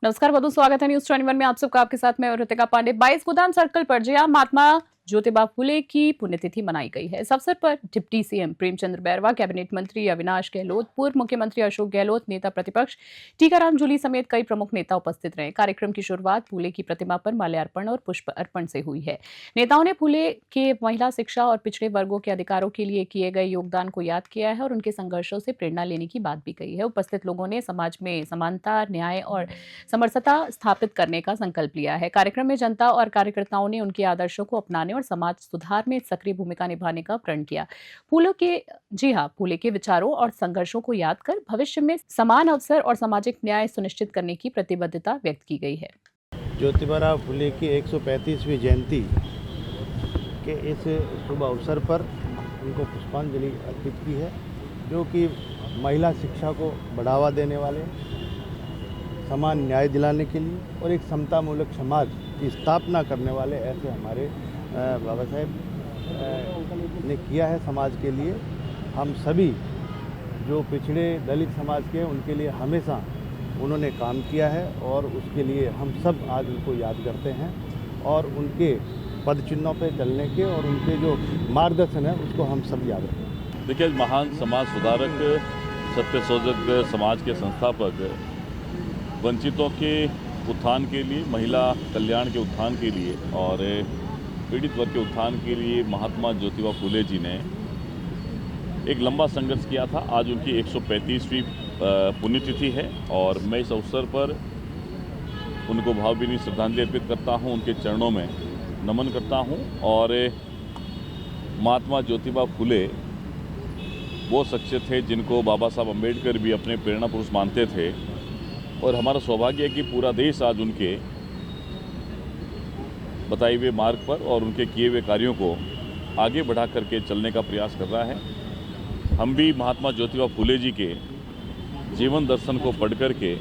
नमस्कार, बहुत स्वागत है न्यूज 21 में। आप सबका आपके साथ मैं ऋतिका पांडे। 22 गोदाम सर्कल पर जहां महात्मा ज्योतिबा फुले की पुण्यतिथि मनाई गई है। इस अवसर पर deputy CM Premchandra Bairwa, cabinet मंत्री अविनाश गहलोत, पूर्व मुख्यमंत्री अशोक गहलोत, नेता प्रतिपक्ष टीकाराम जूली समेत कई प्रमुख नेता उपस्थित रहे। कार्यक्रम की शुरुआत फुले की प्रतिमा पर माल्यार्पण और पुष्प अर्पण से हुई है। नेताओं ने फुले के महिला शिक्षा और पिछड़े वर्गों के अधिकारों के लिए किए गए योगदान को याद किया है और उनके संघर्षों से प्रेरणा लेने की बात भी कही है। उपस्थित लोगों ने समाज में समानता, न्याय और समरसता स्थापित करने का संकल्प लिया है। कार्यक्रम में जनता और कार्यकर्ताओं ने उनके आदर्शों को अपनाने और समाज सुधार में सक्रिय भूमिका निभाने का प्रण किया। फूले के विचारों और संघर्षों को याद कर भविष्य में समान अवसर और सामाजिक न्याय सुनिश्चित करने की प्रतिबद्धता व्यक्त की गई है। ज्योतिबा फुले की 135वीं जयंती के इस शुभ अवसर पर उनको पुष्पांजलि अर्पित की है, जो कि महिला शिक्षा को बढ़ावा देने वाले, समान न्याय दिलाने के लिए और एक समतामूलक समाज की स्थापना करने वाले ऐसे हमारे बाबा साहेब ने किया है समाज के लिए। हम सभी जो पिछड़े दलित समाज के हैं उनके लिए हमेशा उन्होंने काम किया है और उसके लिए हम सब आज उनको याद करते हैं और उनके पद चिन्हों पर चलने के और उनके जो मार्गदर्शन है उसको हम सब याद रखें। देखिए, महान समाज सुधारक, सत्य शोधक समाज के संस्थापक, वंचितों के उत्थान के लिए, महिला कल्याण के उत्थान के लिए और पीड़ित वर्ग के उत्थान के लिए महात्मा ज्योतिबा फुले जी ने एक लंबा संघर्ष किया था। आज उनकी 135वीं पुण्यतिथि है और मैं इस अवसर पर उनको भावभीनी श्रद्धांजलि अर्पित करता हूं, उनके चरणों में नमन करता हूं। और महात्मा ज्योतिबा फुले वो शख्सियत थे जिनको बाबा साहब अम्बेडकर भी अपने प्रेरणा पुरुष मानते थे और हमारा सौभाग्य है कि पूरा देश आज उनके बताए हुए मार्ग पर और उनके किए हुए कार्यों को आगे बढ़ा करके चलने का प्रयास कर रहा है। हम भी महात्मा ज्योतिबा फुले जी के जीवन दर्शन को पढ़ करके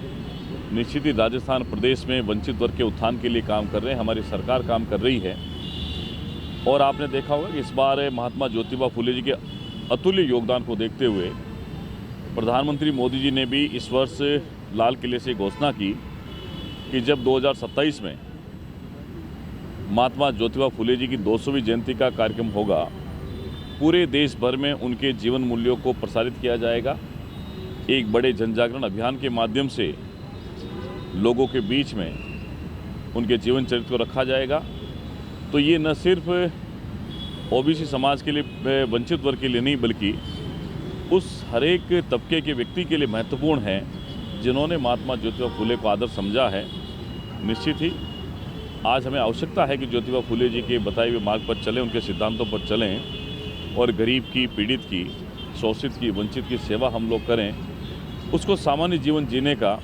निश्चित ही राजस्थान प्रदेश में वंचित वर्ग के उत्थान के लिए काम कर रहे हैं। हमारी सरकार काम कर रही है और आपने देखा होगा कि इस बार महात्मा ज्योतिबा फुले जी के अतुल्य योगदान को देखते हुए प्रधानमंत्री मोदी जी ने भी इस वर्ष लाल किले से घोषणा की कि जब 2027 में महात्मा ज्योतिबा फुले जी की 200वीं जयंती का कार्यक्रम होगा, पूरे देश भर में उनके जीवन मूल्यों को प्रसारित किया जाएगा। एक बड़े जनजागरण अभियान के माध्यम से लोगों के बीच में उनके जीवन चरित्र को रखा जाएगा। तो ये न सिर्फ ओबीसी समाज के लिए, वंचित वर्ग के लिए नहीं, बल्कि उस हर एक तबके के व्यक्ति के लिए महत्वपूर्ण है जिन्होंने महात्मा ज्योतिबा फुले को आदर्श समझा है। निश्चित ही आज हमें आवश्यकता है कि ज्योतिबा फुले जी के बताए हुए मार्ग पर चलें, उनके सिद्धांतों पर चलें और गरीब की, पीड़ित की, शोषित की, वंचित की सेवा हम लोग करें। उसको सामान्य जीवन जीने का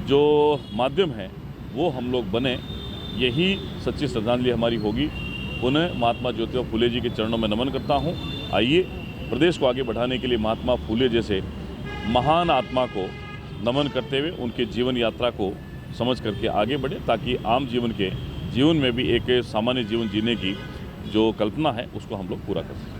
जो माध्यम है वो हम लोग बने। यही सच्ची श्रद्धांजलि हमारी होगी। उन्हें महात्मा ज्योतिबा फुले जी के चरणों में नमन करता हूँ। आइए प्रदेश को आगे बढ़ाने के लिए महात्मा फुले जैसे महान आत्मा को नमन करते हुए उनके जीवन यात्रा को समझ करके आगे बढ़े, ताकि आम जीवन में भी एक सामान्य जीवन जीने की जो कल्पना है उसको हम लोग पूरा कर सकें।